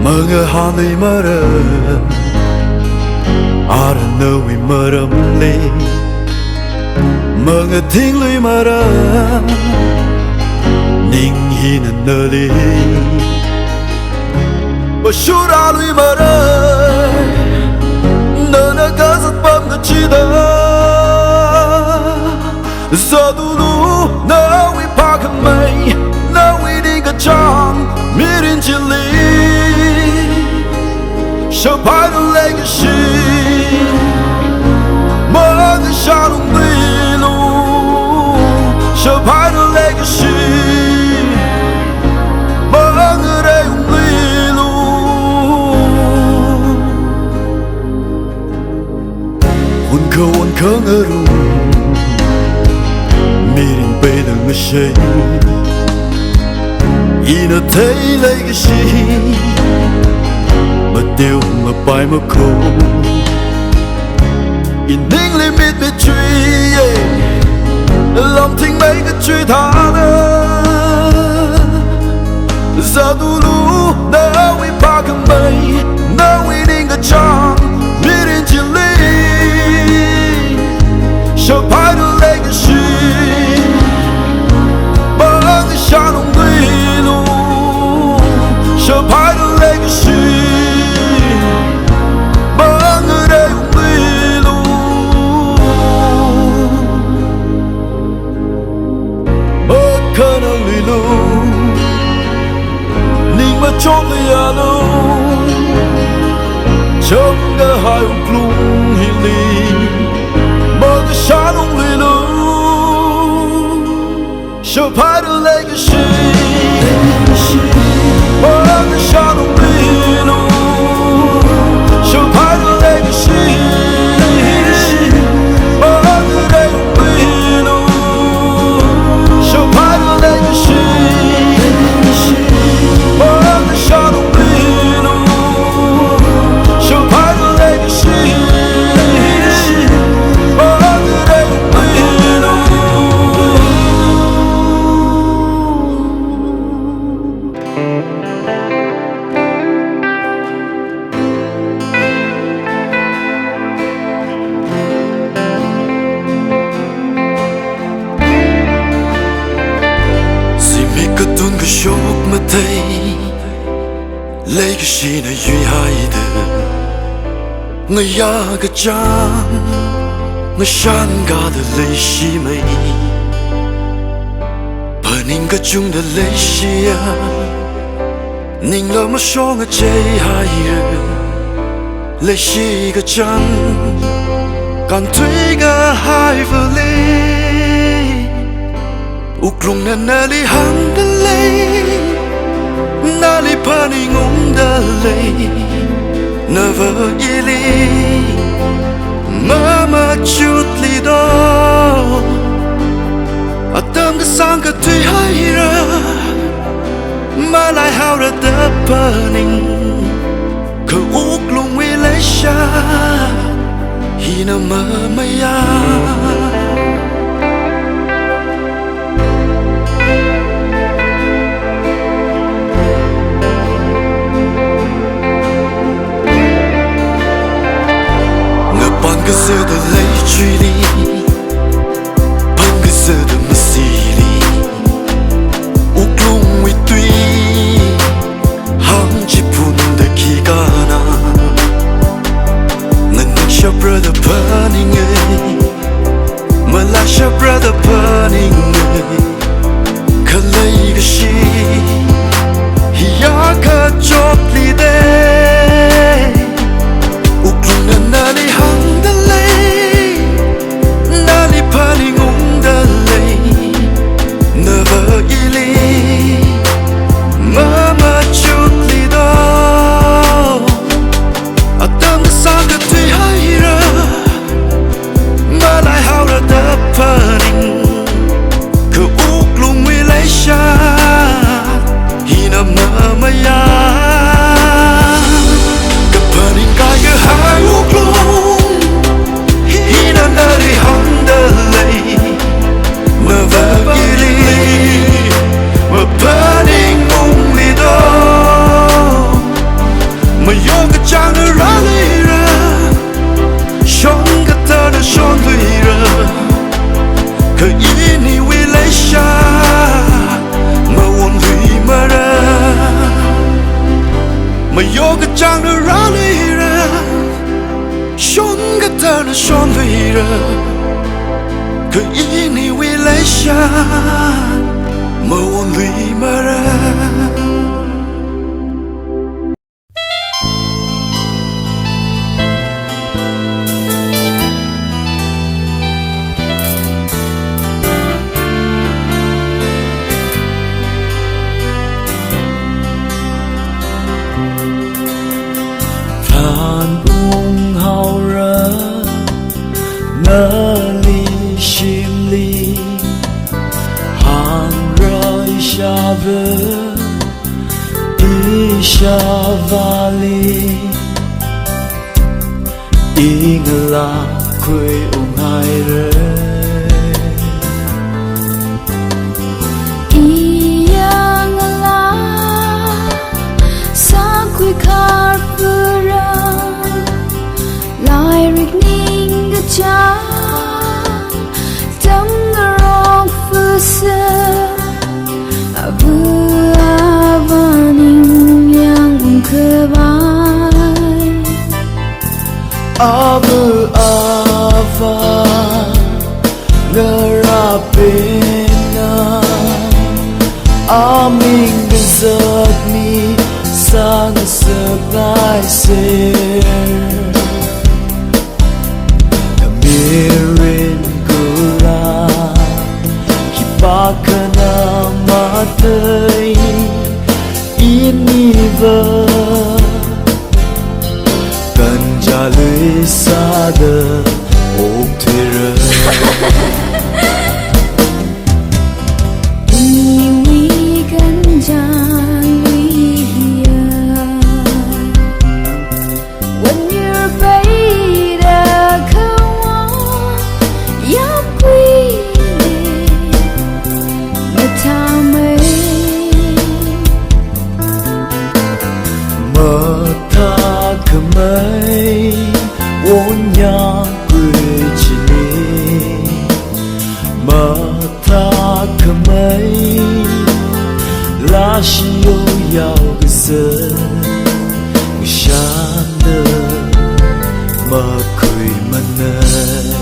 Mawonluimara Aranawimara mle Tangkhul Ninghina nali Bashuraluimara Nana gazat pamgachida Zadulu Nawi pakamay Nawi Ngakang Mirin chili Shaphaira Leikashi Shaphaira Leikashi Ngakang mirin pedang ngashay ina tay Leikashi mateo mapay mako ining limit mit truy lòng thinh mấy cái truy thả giờ tu lú đã we pa cầm bay now we ding a chang mirin chili Shaphaira Leikashi Bang shanong lilu Shaphaira Leikashi Bang rayong lilu Magkanang lilu Ning machok lialo Changga hayong klung hiling Shanong lilu Shaphaira Leikashi Shanong lilu Shaphaira Leikashi Rayong lilu Shaphaira Leikashi Shanong lilu Shaphaira Leikashi Shok matay Leikashi na yui haide Ngaya ga jang Ngashan ga de leishi mei Paning ga chung de leishia Ning lo ma shong a jay haide Leishi ga jang Kan tui ga hai vali Uklung na nali hang da lay Nali pani ngung da lay Never yili Mama chut li do Atam ka sang ka tui hai ra Ma lai hao ra da paning Ka uklung wi lay sha Hi na ma maya Sada Leishichingra Bang Sada Masili Uklong we tui Hang Jipun de Kigana Ngakang Shaphaira the burning mà yo cái trang đưa ra đi ra shon cái thơ nó shon về ra cứ ý ni we Leisha Mawonluimara Leishichingra hàng rơi xa vỡ Isha valley Ingla quê ông hai rơi Iangla sa quê khar pura lai rik ning ga cha tâm rong phu sa abu avaning yang kebai abu ava ngarapena aming gazat mi sang sabai ser mirin gula kipakana matay iniva Ganjalui Sada Okthuira Iwi Ganjalui when you're beta kawa yapwi matame mata kamai wonya kuchini mata kamai lashio yao gse shanda ma kui manai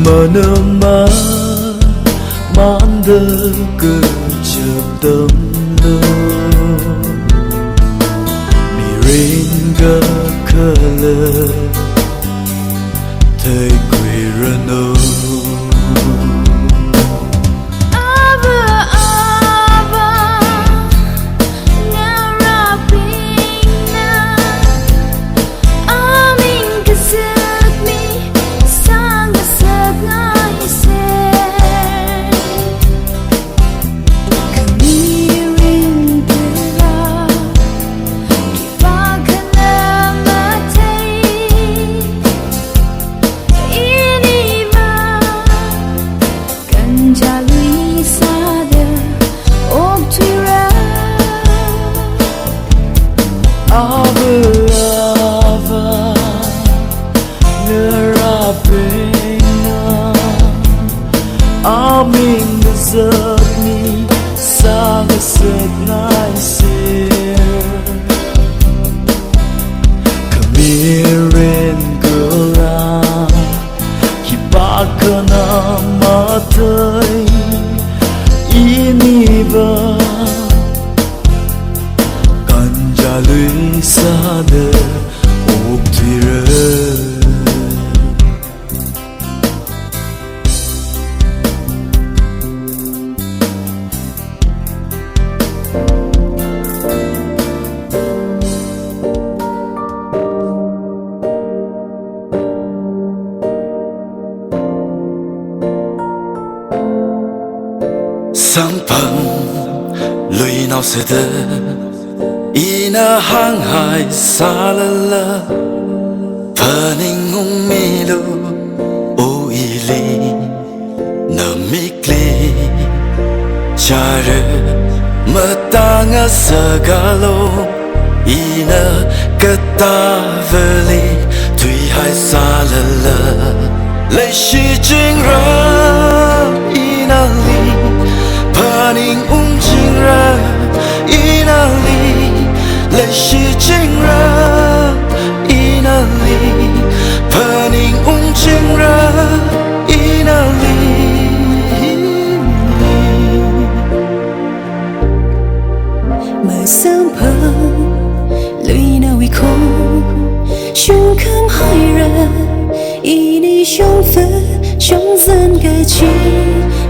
Manama manda kejap temlo miringa kala thay quê rano Aming gazat mi sang set nai ser kamirin gula kipakana matay iniba Ganjalui Sada Okthuira sang phẳng lùi nào sẽ đỡ ina hang hai xa la la paning ung mi lu o ili na mikli chare matanga sagalo ina kataveli tui hai xa la la Leishichingra ina li paning Ningshang ina li Leishichingra ina li paning Ningshang ina li mà sớm phơi lùi nào vì không chúng khám hai ra ý đi trong phơi trong dân cái chi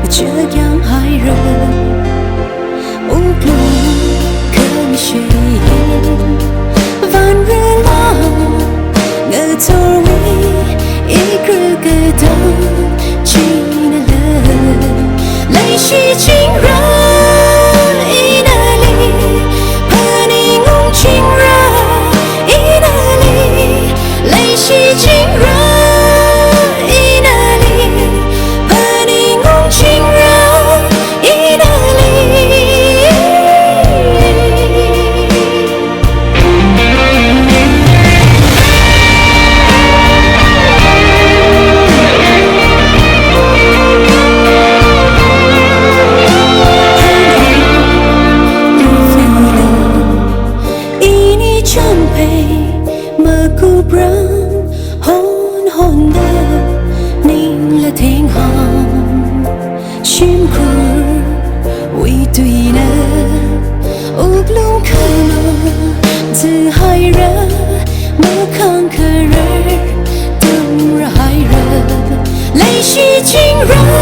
chờ giang hai ra út luôn khơi chi van rơi lo ngờ thôi ý cứ cái đó chỉ là lấy chi chính ra ý là li paning Ningshang ý là li lấy chi chính ra Leishichingra